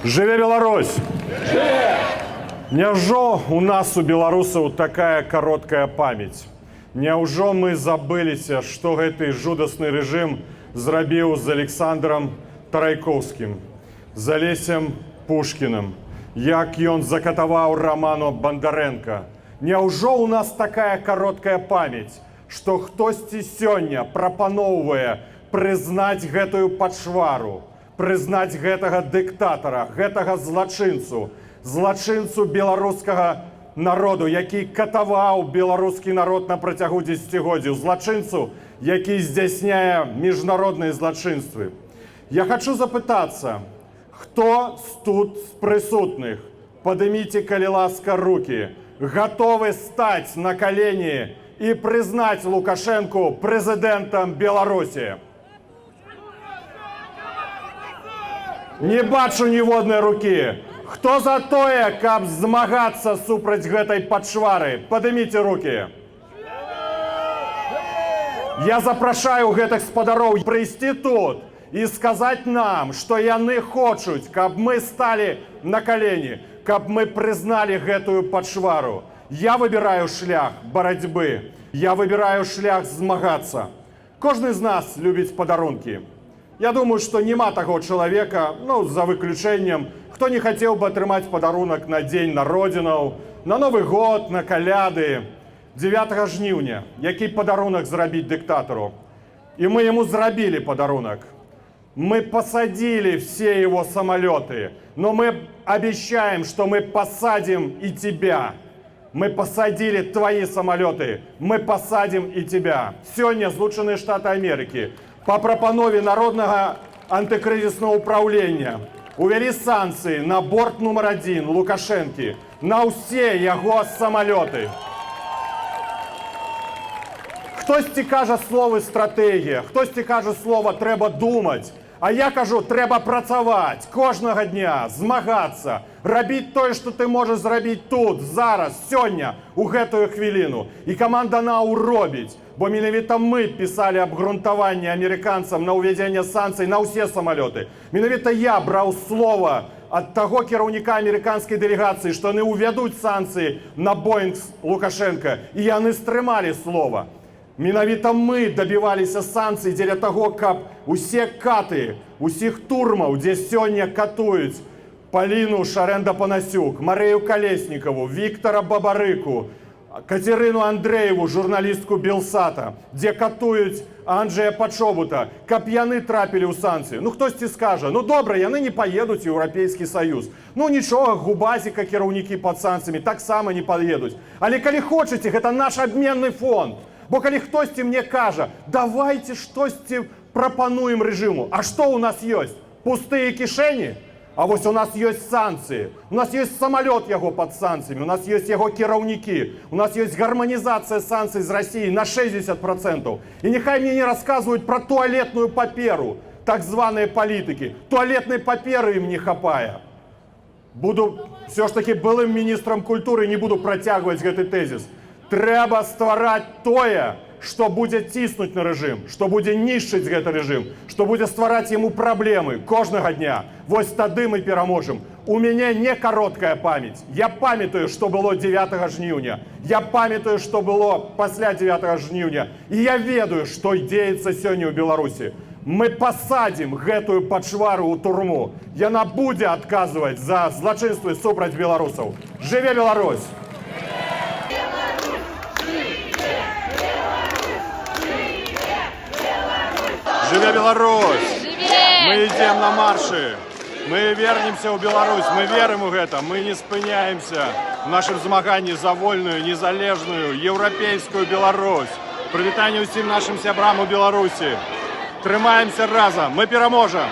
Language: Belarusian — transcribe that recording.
Жыве Беларусь! Няўжо у нас у беларусаў такая кароткая памяць? Няўжо мы забыліся, што гэты жудасны рэжым зрабіў з Александром Тарайкоўскім, з Алесем Пушкіным, як ён закатаваў Роману Бондаренко? Няўжо у нас такая кароткая памяць, што хтосьці сёння прапаноўвае прызнаць гэтую пачвару, прызнаць гэтага дыктатара, гэтага злачынцу беларускага народу, які катаваў беларускі народ на працягу дзесяцігоддзяў, злачынцу, які здзяйсняе міжнародныя злачынствы. Я хочу запытацца, хто тут з прысутных, падыміце, калі ласка, рукі, гатовы стаць на калені і прызнаць Лукашэнку прэзідэнтам Беларусі? Не бачу ніводнай рукі. Хто за тое, каб змагацца супраць гэтай пачвары? Падыміце рукі. Я запрашаю гэтых спадароў прыйсці тут і сказаць нам, што яны хочуць, каб мы сталі на калені, каб мы прызналі гэтую пачвару. Я выбіраю шлях барацьбы, я выбіраю шлях змагацца. Кожны з нас любіць падарункі. Я думаю, што няма таго чалавека, за выключэннем, хто не хацеў бы атрымаць падарунак на дзень народзінаў, на Новы год, на каляды. 9 жніўня, які падарунак зрабіць дыктатару? І мы яму зрабілі падарунак. Мы посадили все его самолеты, но мы обещаем, что мы посадим и тебя. Мы посадили твои самолеты, мы посадим и тебя. Сегодня Злучаныя Штаты Америки по прапанове Народнага антыкрызіснага ўпраўлення увялі санкцыі на борт нумар 1 Лукашэнкі, на ўсе яго самолеты. Хтосьці кажа словы стратэгія, хтосьці кажа слова трэба думаць, а я кажу трэба працаваць кожнага дня, змагацца, рабіць тое, што ты можаш зрабіць тут, зараз, сёння, у гэтую хвіліну. І каманда НАУ робіць, бо менавіта мы пісалі абгрунтаванне амерыканцам на ўвядзенне санкцый на ўсе самалёты. Менавіта я браў слова ад таго кіраўніка амерыканскай дэлегацыі, што яны ўвядуць санкцыі на Боінг Лукашенка, і яны стрымалі слова. Менавіта мы дабіваліся санкцый дзеля таго, каб усе каты, усіх турмаў, дзе сёння катуюць Паліну Шарэнда-Панасюк, Марыю Калеснікаву, Віктара Бабарыку, Катерину Андрееву, журналістку Белсата, дзе катуюць Анджэя Пачобута, каб яны трапілі ў санкцыі. Хтосьці скажа, добра, яны не паедуць у Еўрапейскі Саюз. Нічога, Губазіка кіраўнікі пад санкцыямі таксама не паедуць. Але калі хочаце, гэта наш абменны фонд. Бо калі хтосьці мне кажа, давайте штосьці прапануем рэжыму. А што ў нас ёсць? Пустыя кішэні? А вось у нас ёсць санкцыі. У нас ёсць самалёт яго пад санкцыямі, у нас ёсць яго кіраўнікі, у нас ёсць гарманізацыя санкцый з Расіі на 60%. І няхай мне не расказваюць пра туалетную паперу, так званыя палітыкі. Туалетнай паперы ім не хапае. Буду все ж таки былым міністрам культуры, не буду працягваць гэты тэзіс. Трэба ствараць тое, што будзе ціснуць на рэжым, што будзе нішчыць гэты рэжым, што будзе ствараць яму праблемы кожнага дня. Вось тады мы пераможам. У мяне не кароткая памяць. Я памятаю, што было 9 жніўня. Я памятаю, што было пасля 9 жніўня. І я ведаю, што дзеецца сёння ў Беларусі. Мы пасадзім гэтую пачвару ў турму. Яна будзе адказваць за злачынствы супраць беларусаў. Жыве Беларусь! Живе Беларусь! Мы идем на марши, мы вернемся в Беларусь, мы верим в это, мы не спыняемся в нашем змаганні за вольную, незалежную, европейскую Беларусь. Прывітанне усім нашим сябрам у Беларусі. Трымаемся разом, мы пераможем!